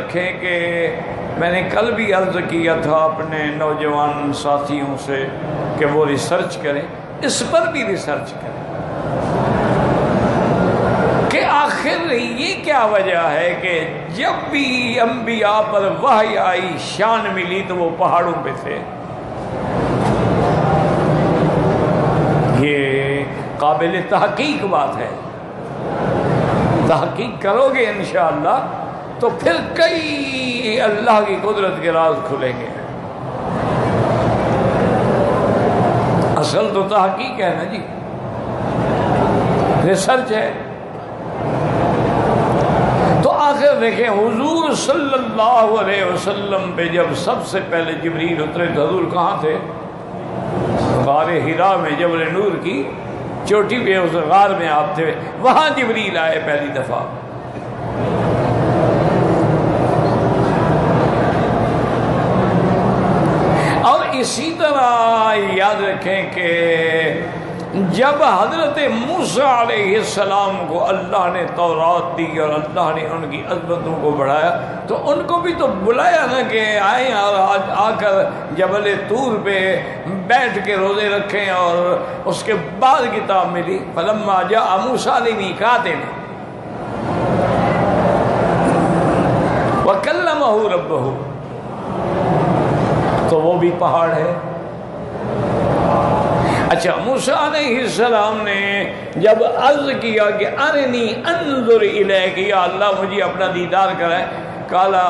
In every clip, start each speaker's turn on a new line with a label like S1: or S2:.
S1: رکھیں کہ میں نے کل بھی عرض کیا تھا اپنے نوجوان ساتھیوں سے کہ وہ ریسرچ کریں، اس پر بھی ریسرچ کریں کہ آخر یہ کیا وجہ ہے کہ جب بھی انبیاء پر وحی آئی شان ملی تو وہ پہاڑوں پہ تھے۔ یہ قابل تحقیق بات ہے، تحقیق کرو گے انشاءاللہ تو پھر کئی اللہ کی قدرت کے راز کھلیں گے۔ اصل تو تحقیق ہے نا جی، ریسرچ ہے۔ تو آخر دیکھیں حضور صلی اللہ علیہ وسلم پہ جب سب سے پہلے جبریل اترے تو حضور کہاں تھے؟ غار حرا میں، جبل نور کی چوٹی پہ اس غار میں آپ تھے، وہاں جبریل آئے پہلی دفعہ۔ اور اسی طرح یاد رکھیں کہ جب حضرت موسیٰ علیہ السلام کو اللہ نے تورات دی اور اللہ نے ان کی عظمتوں کو بڑھایا تو ان کو بھی تو بلایا نا کہ آئیں اور آج آ کر جبل طور پہ بیٹھ کے روزے رکھیں، اور اس کے بعد کتاب ملی۔ فلما جاء موسیٰ لمیقاتنا وکلمہ ربہ، تو وہ بھی پہاڑ ہے۔ اچھا، موسیٰ علیہ السلام نے جب عرض کیا کہ ارنی انظر الیک، یا اللہ مجھے اپنا دیدار کرائے، کالا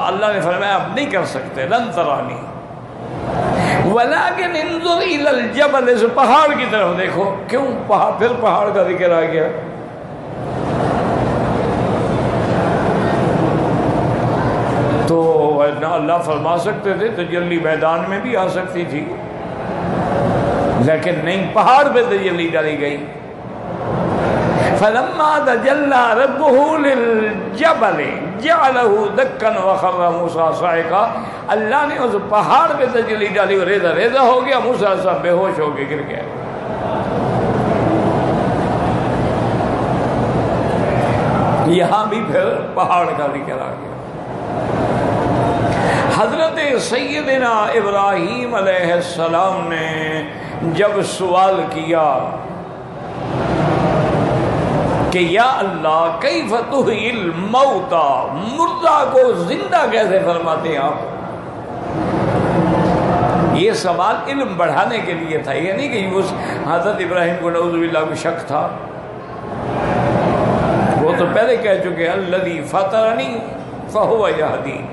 S1: اللہ نے فرمایا آپ نہیں کر سکتے، لن ترانی ولکن انظر الی الجبل، اس پہاڑ کی طرف دیکھو۔ کیوں پھر پہاڑ کا ذکر آ گیا؟ تو اللہ فرما سکتے تھے تجلی میدان میں بھی آ سکتی تھی، لیکن نہیں، پہاڑ پہ تجلی ڈالی گئی۔ فلما تجلی ربہ للجبل جعلہ دکا وخر موسیٰ صعقا، اللہ نے اس پہاڑ پہ تجلی ڈالی اور ریزہ ریزہ ہو گیا، موسیٰ صاحب بے ہوش ہو کے گر گیا۔ یہاں بھی پھر پہاڑ کا ذکر آ گیا۔ حضرت سیدنا ابراہیم علیہ السلام نے جب سوال کیا کہ یا اللہ کیف تحیی الموتى، مردہ کو زندہ کیسے فرماتے ہیں آپ؟ یہ سوال علم بڑھانے کے لیے تھا، یہ نہیں کہ اس حضرت ابراہیم کو نعوذ باللہ کو شک تھا، وہ تو پہلے کہہ چکے الذی فطرنی فہو یہدین،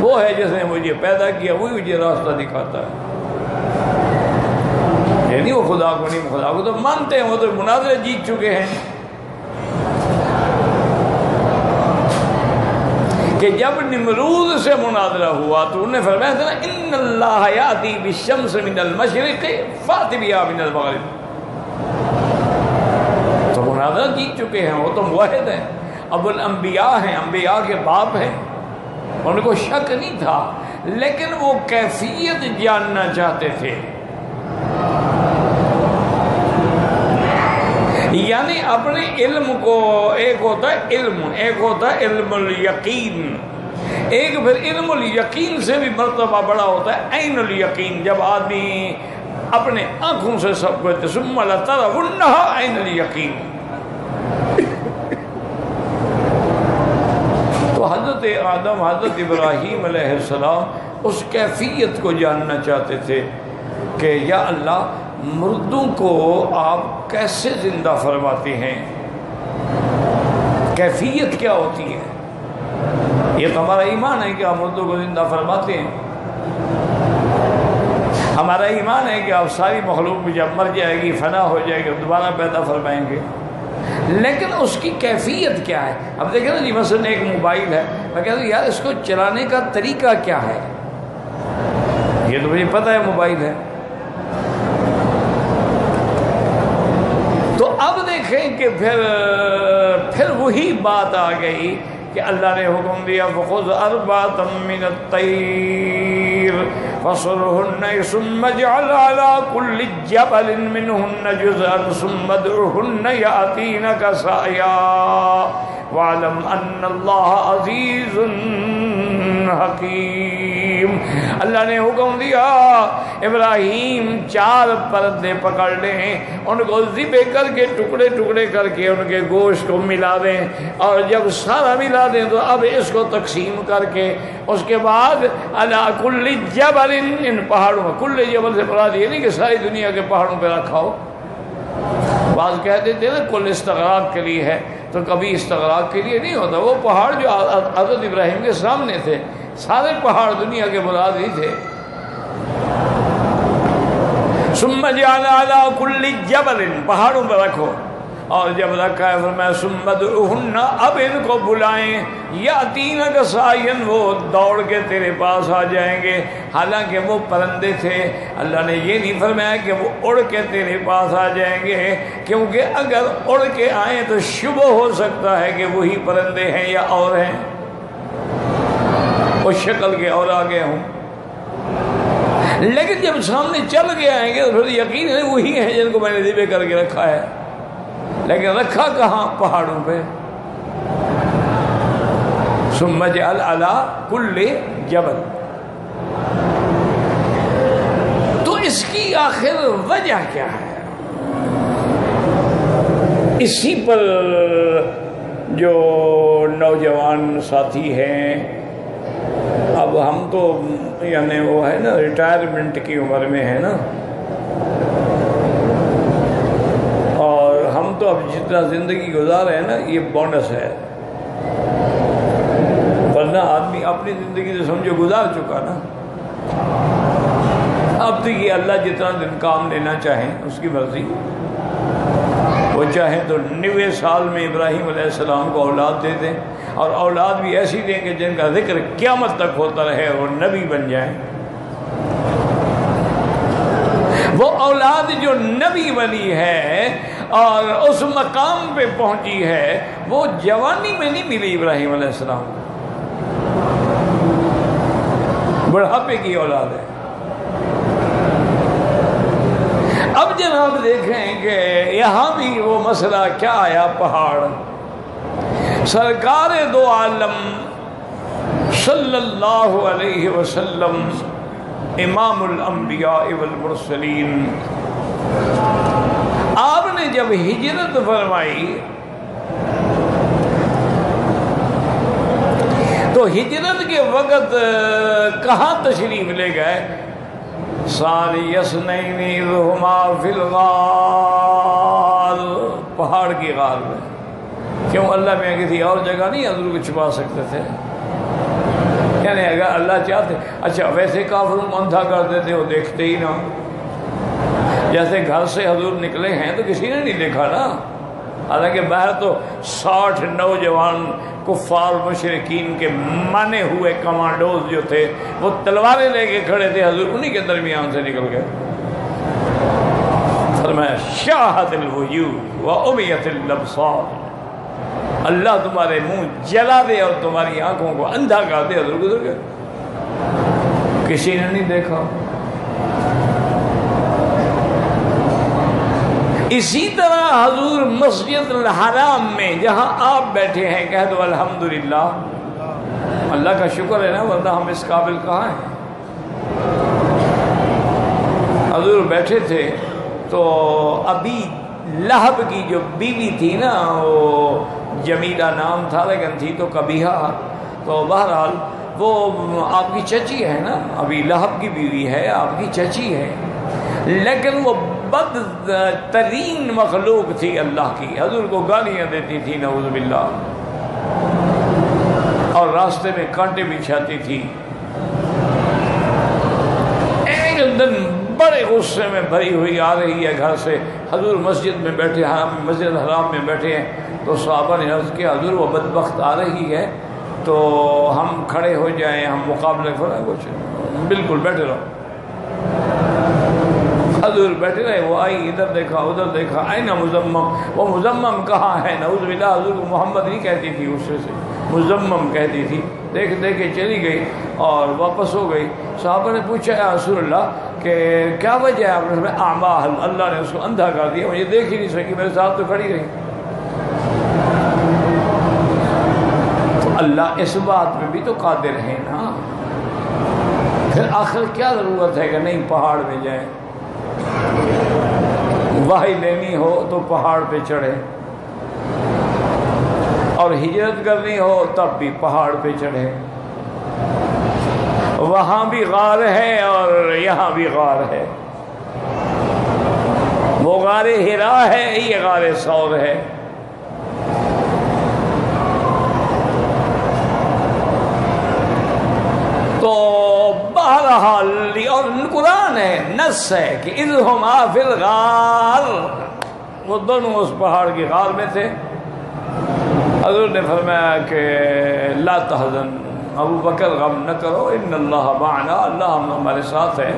S1: وہ ہے جس نے مجھے پیدا کیا وہی مجھے راستہ دکھاتا ہے۔ یعنی وہ خدا کو نہیں، خدا کو تو مانتے ہیں، وہ تو مناظرے جیت چکے ہیں کہ جب نمرود سے مناظرہ ہوا تو انہوں نے فرمایا تھا نا ان اللہ یاتی بالشمس من المشرق فات بہا من المغرب، تو مناظرہ جیت چکے ہیں، وہ تو موحد ہیں، ابو الانبیاء ہیں، انبیاء کے باپ ہیں، ان کو شک نہیں تھا، لیکن وہ کیفیت جاننا چاہتے تھے۔ یعنی اپنے علم کو، ایک ہوتا ہے علم، ایک ہوتا ہے علم الیقین، ایک پھر علم الیقین سے بھی مرتبہ بڑا ہوتا ہے عین الیقین، جب آدمی اپنے آنکھوں سے سب کو ثم لترونها عین الیقین۔ تو حضرت آدم، حضرت ابراہیم علیہ السلام اس کیفیت کو جاننا چاہتے تھے کہ یا اللہ مردوں کو آپ کیسے زندہ فرماتے ہیں، کیفیت کیا ہوتی ہے؟ یہ تو ہمارا ایمان ہے کہ آپ مردوں کو زندہ فرماتے ہیں، ہمارا ایمان ہے کہ آپ ساری مخلوق میں جب مر جائے گی، فنا ہو جائے گی، دوبارہ پیدا فرمائیں گے، لیکن اس کی کیفیت کیا ہے؟ اب دیکھیں نا جی، مثلا ایک موبائل ہے، میں کہتا ہوں یار اس کو چلانے کا طریقہ کیا ہے؟ یہ تو مجھے پتہ ہے موبائل ہے، تو اب دیکھیں کہ پھر وہی بات آ گئی کہ اللہ نے حکم دیا فَخُذْ أَرْبَعَةً مِّنَ الطَّيْرِ فَصُرْهُنَّ ثُمَّ اجْعَلْ عَلَىٰ كُلِّ جَبَلٍ مِّنْهُنَّ جُزْءًا ثُمَّ ادْعُهُنَّ يَأْتِينَكَ سَعْيًا وَعْلَمْ أَنَّ اللَّهَ عَزِيزٌ حَكِيمٌ۔ اللہ نے حکم دیا ابراہیم 4 پرندے پکڑ لیں، ان کو ذبح کر کے ٹکڑے ٹکڑے کر کے ان کے گوشت کو ملا دیں، اور جب سارا ملا دیں تو اب اس کو تقسیم کر کے اس کے بعد علی کل جبل، ان پہاڑوں میں، کل جبل سے مراد یہ نہیں کہ ساری دنیا کے پہاڑوں پہ رکھا ہو۔ بعض کہتے تھے نا کل استغراق کے لیے ہے، تو کبھی استغراق کے لیے نہیں ہوتا، وہ پہاڑ جو حضرت ابراہیم کے سامنے تھے، سارے پہاڑ دنیا کے مراد ہی تھے۔ ثم جعل علی کل جبل، پہاڑوں پہ رکھو، اور جب رکھا ہے فرمایا ثم ادعوہن، اب ان کو بلائیں، یاتینک سعیا، وہ دوڑ کے تیرے پاس آ جائیں گے۔ حالانکہ وہ پرندے تھے، اللہ نے یہ نہیں فرمایا کہ وہ اڑ کے تیرے پاس آ جائیں گے، کیونکہ اگر اڑ کے آئیں تو شبہ ہو سکتا ہے کہ وہی پرندے ہیں یا اور ہیں، اس شکل کے اور آگے ہوں۔ لیکن جب سامنے چل کے آئیں گے تو پھر یقین ہے وہی ہیں جن کو میں نے ذبح کر کے رکھا ہے، لیکن رکھا کہاں؟ پہاڑوں پہ۔ ثم جعل علی کل جبل، تو اس کی آخر وجہ کیا ہے؟ اسی پر جو نوجوان ساتھی ہیں، اب ہم تو یعنی وہ ہے نا ریٹائرمنٹ کی عمر میں ہے نا، اور ہم تو اب جتنا زندگی گزارے ہیں نا یہ بونس ہے، ورنہ آدمی اپنی زندگی تو سمجھو گزار چکا نا۔ اب تو یہ اللہ جتنا دن کام لینا چاہیں اس کی مرضی، وہ چاہیں تو 90 سال میں ابراہیم علیہ السلام کو اولاد دے دیں، اور اولاد بھی ایسی دیں کہ جن کا ذکر قیامت تک ہوتا رہے اور نبی بن جائیں۔ وہ اولاد جو نبی بنی ہے اور اس مقام پہ پہنچی ہے، وہ جوانی میں نہیں ملی ابراہیم علیہ السلام، بڑھاپے کی اولاد ہے۔ اب جناب دیکھیں کہ یہاں بھی وہ مسئلہ کیا آیا، پہاڑ۔ سرکار دو عالم صلی اللہ علیہ وسلم، امام الانبیاء والمرسلین، آپ نے جب ہجرت فرمائی تو ہجرت کے وقت کہاں تشریف لے گئے؟ ثانی اثنین اذ ہما فی الغار، پہاڑ کی غار میں۔ کیوں؟ اللہ میں کسی اور جگہ نہیں حضور کو چھپا سکتے تھے، یعنی اگر اللہ چاہتے، اچھا ویسے کافروں کو اندھا کر دیتے، وہ دیکھتے ہی نہ، جیسے گھر سے حضور نکلے ہیں تو کسی نے نہیں دیکھا نا، حالانکہ باہر تو 60 نوجوان کفار مشرکین کے مانے ہوئے کمانڈوز جو تھے وہ تلواریں لے کے کھڑے تھے، حضور انہی کے درمیان سے نکل گئے۔ فرمایا شاہت الوجوہ وعمیت الابصار، اللہ تمہارے منہ جلا دے اور تمہاری آنکھوں کو اندھا کر دے، حضور گزر گئے، کسی نے نہیں دیکھا۔ اسی طرح حضور مسجد الحرام میں جہاں آپ بیٹھے ہیں، کہہ دو الحمدللہ، اللہ کا شکر ہے نا، ورنہ ہم اس قابل کہاں ہیں۔ حضور بیٹھے تھے تو ابھی لہب کی جو بیوی تھی نا، وہ جمیلہ نام تھا لیکن تھی تو قبیحہ، تو بہرحال وہ آپ کی چچی ہے نا، ابھی لہب کی بیوی ہے، آپ کی چچی ہے، لیکن وہ بد ترین مخلوق تھی اللہ کی، حضور کو گالیاں دیتی تھی نعوذ باللہ، اور راستے میں کانٹے بچھاتی تھی۔ ایک دن بڑے غصے میں بھری ہوئی آ رہی ہے گھر سے، حضور مسجد میں بیٹھے، مسجد حرام میں بیٹھے ہیں، تو صحابہ نے عرض کیا حضور وہ بدبخت آ رہی ہے تو ہم کھڑے ہو جائیں، ہم مقابلے کریں، کچھ بالکل بیٹھے رہو۔ حضور بیٹھے رہے، وہ آئی، ادھر دیکھا ادھر دیکھا، آئین مزمم، وہ مزمم کہاں ہے؟ نعوذ باللہ، حضور کو محمد نہیں کہتی تھی، غصے سے مزمم کہتی تھی، دیکھ کے چلی گئی اور واپس ہو گئی۔ صحابہ نے پوچھا یا رسول اللہ کہ کیا وجہ ہے؟ آپ نے اعمیٰ، اللہ نے اس کو اندھا کر دیا، مجھے دیکھ ہی نہیں سکی، میرے ساتھ تو کھڑی رہی۔ اللہ اس بات میں بھی تو قادر ہے نا، پھر آخر کیا ضرورت ہے کہ نہیں پہاڑ میں جائیں؟ وحی لینی ہو تو پہاڑ پہ چڑھے، اور ہجرت کرنی ہو تب بھی پہاڑ پہ چڑھے، وہاں بھی غار ہے اور یہاں بھی غار ہے، وہ غار ہرا ہے، یہ غار ثور ہے۔ تو بہرحال اور قرآن ہے، نص ہے کہ اذ ہما فی الغار، وہ دونوں اس پہاڑ کی غار میں تھے۔ حضور نے فرمایا کہ لا تحزن، ابو بکر غم نہ کرو، ان اللہ معنا، اللہ ہمارے ساتھ ہے۔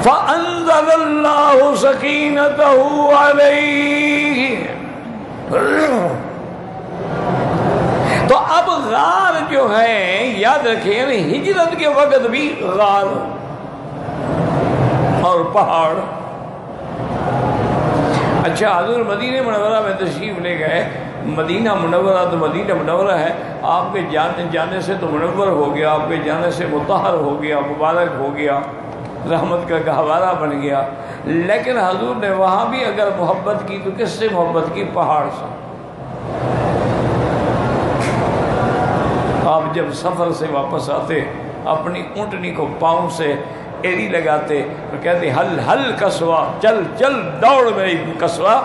S1: فأنزل اللہ سکینتہ علیہ۔ تو اب غار جو ہے یاد رکھیں، یعنی ہجرت کے وقت بھی غار اور پہاڑ۔ اچھا، حضور مدینہ منورہ میں تشریف لے گئے، مدینہ منورہ تو مدینہ منورہ ہے، آپ کے جانے سے تو منور ہو گیا، آپ کے جانے سے مطہر ہو گیا، مبارک ہو گیا، رحمت کا گہوارہ بن گیا، لیکن حضور نے وہاں بھی اگر محبت کی تو کس سے محبت کی؟ پہاڑ سے۔ آپ جب سفر سے واپس آتے، اپنی اونٹنی کو پاؤں سے ایڑی لگاتے اور کہتے ہل ہل کسوا، چل چل دوڑ میری کسوا،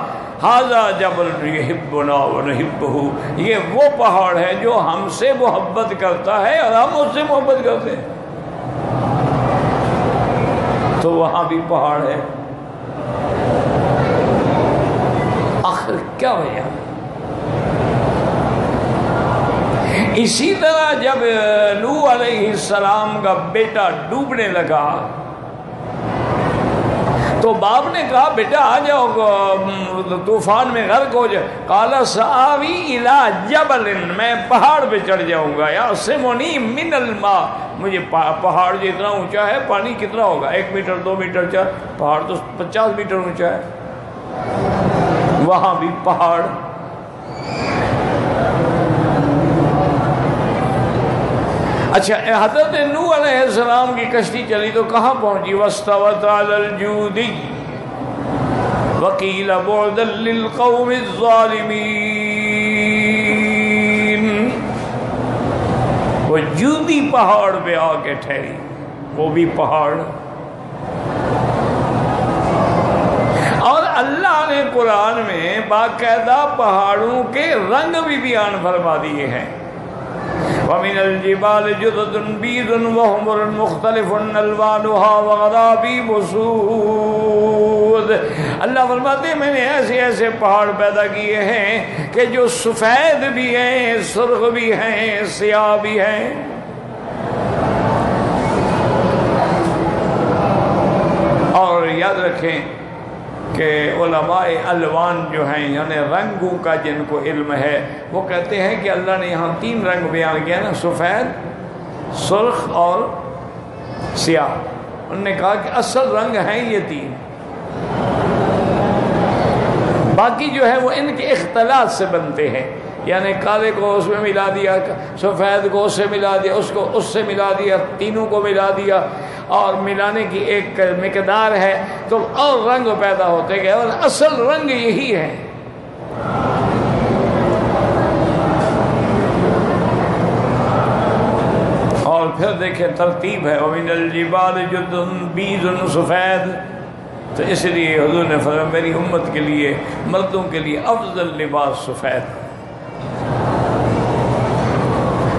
S1: ھذا جبل یحبنا ونحبہ، یہ وہ پہاڑ ہے جو ہم سے محبت کرتا ہے اور ہم اس سے محبت کرتے ہیں۔ تو وہاں بھی پہاڑ ہے، آخر کیا وجہ؟ اسی طرح جب نوح علیہ السلام کا بیٹا ڈوبنے لگا تو باپ نے کہا بیٹا آ جاؤ طوفان میں غرق ہو جائے، قال سآوی الی جبل، میں پہاڑ پہ چڑھ جاؤں گا، یعصمنی من الماء، مجھے پہاڑ جو اتنا اونچا ہے، پانی کتنا ہوگا؟ 1 میٹر 2 میٹر چاہ، پہاڑ تو 50 میٹر اونچا ہے، وہاں بھی پہاڑ۔ اچھا، حضرت نوح علیہ السلام کی کشتی چلی تو کہاں پہنچی؟ واستوت علی الجود وقیل بعدا للقوم الظالمین، وہ جودی پہاڑ پہ آ کے ٹھہری، وہ بھی پہاڑ۔ اور اللہ نے قرآن میں باقاعدہ پہاڑوں کے رنگ بھی بیان فرما دیے ہیں۔ وَمِنَ الْجِبَالِ جُدُدٌ بِيضٌ وَحُمُرٌ مُخْتَلِفٌ أَلْوَانُهَا وَغَرَابِيبُ سُودٌ، اللہ فرماتے ہیں میں نے ایسے ایسے پہاڑ پیدا کیے ہیں کہ جو سفید بھی ہیں، سرخ بھی ہیں، سیاہ بھی ہیں۔ اور یاد رکھیں کہ علماء الوان جو ہیں، یعنی رنگوں کا جن کو علم ہے، وہ کہتے ہیں کہ اللہ نے یہاں 3 رنگ بیان کیا نا، سفید، سرخ اور سیاہ۔ انہوں نے کہا کہ اصل رنگ ہیں یہ 3، باقی جو ہے وہ ان کے اختلاط سے بنتے ہیں، یعنی کالے کو اس میں ملا دیا، سفید کو اس سے ملا دیا، اس کو اس سے ملا دیا، تینوں کو ملا دیا، اور ملانے کی ایک مقدار ہے تو اور رنگ پیدا ہوتے گئے، اور اصل رنگ یہی ہے۔ اور پھر دیکھیں ترتیب ہے، وَمِنَ الْجِبَالِ جُدٌ بِيضٌ سفید، تو اس لیے حضور نے فرمایا میری امت کے لیے، مردوں کے لیے افضل لباس سفید۔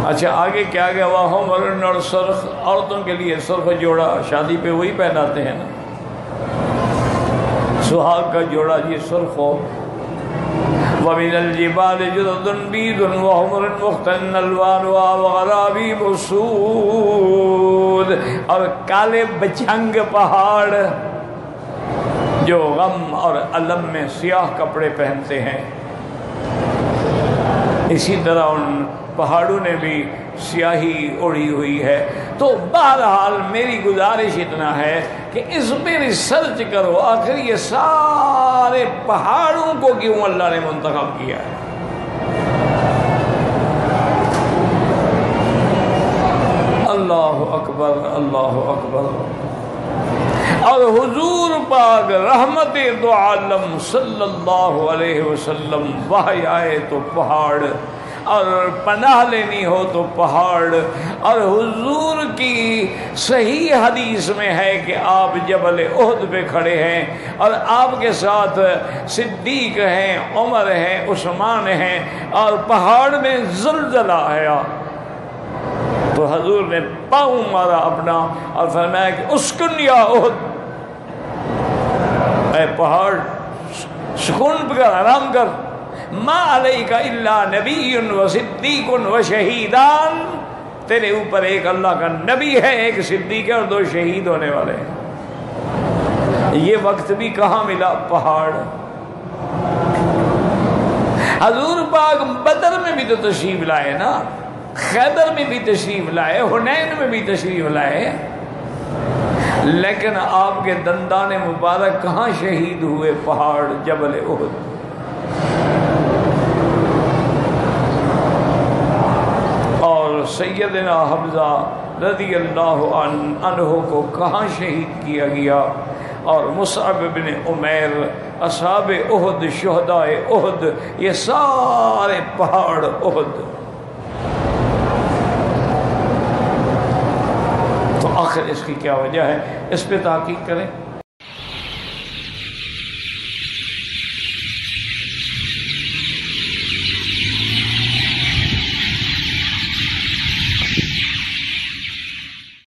S1: اچھا آگے کیا گیا؟ وَحُمُرٌ، اور سرخ، عورتوں کے لیے سرخ جوڑا، شادی پہ وہی پہناتے ہیں نا، سہاگ کا جوڑا یہ سرخ ہو۔ وَمِنَ الْجِبَالِ جُدُدٌ بِيضٌ وَحُمُرٌ مُخْتَلِفٌ أَلْوَانُهَا وَغَرَابِيبُ سُودٌ، اور کالے بجھنگ پہاڑ جو غم اور الم میں سیاہ کپڑے پہنتے ہیں، اسی طرح ان پہاڑوں نے بھی سیاہی اڑی ہوئی ہے۔ تو بہرحال میری گزارش اتنا ہے کہ اس پہ ریسرچ کرو آخر یہ سارے پہاڑوں کو کیوں اللہ نے منتخب کیا ہے. اللہ اکبر اللہ اکبر. اور حضور پاک رحمت دو عالم صلی اللہ علیہ وسلم وحی آئے تو پہاڑ، اور پناہ لینی ہو تو پہاڑ. اور حضور کی صحیح حدیث میں ہے کہ آپ جبل احد پہ کھڑے ہیں اور آپ کے ساتھ صدیق ہیں، عمر ہیں، عثمان ہیں، اور پہاڑ میں زلزلہ آیا تو حضور نے پاؤں مارا اپنا اور فرمایا کہ اسکن یا احد، اے پہاڑ سکون کر، آرام کر. ما علیک الا نبی و صدیق و شہیدان، تیرے اوپر ایک اللہ کا نبی ہے، ایک صدیق ہے، اور 2 شہید ہونے والے ہیں. یہ وقت بھی کہاں ملا؟ پہاڑ. حضور پاک بدر میں بھی تو تشریف لائے نا، خیبر میں بھی تشریف لائے، حنین میں بھی تشریف لائے، لیکن آپ کے دندان مبارک کہاں شہید ہوئے؟ پہاڑ جبل احد. اور سیدنا حمزہ رضی اللہ عنہ کو کہاں شہید کیا گیا؟ اور مصعب بن عمیر، اصحاب احد، شہداء احد، یہ سارے پہاڑ احد. تو آخر اس کی کیا وجہ ہے؟ اس پہ تحقیق کریں.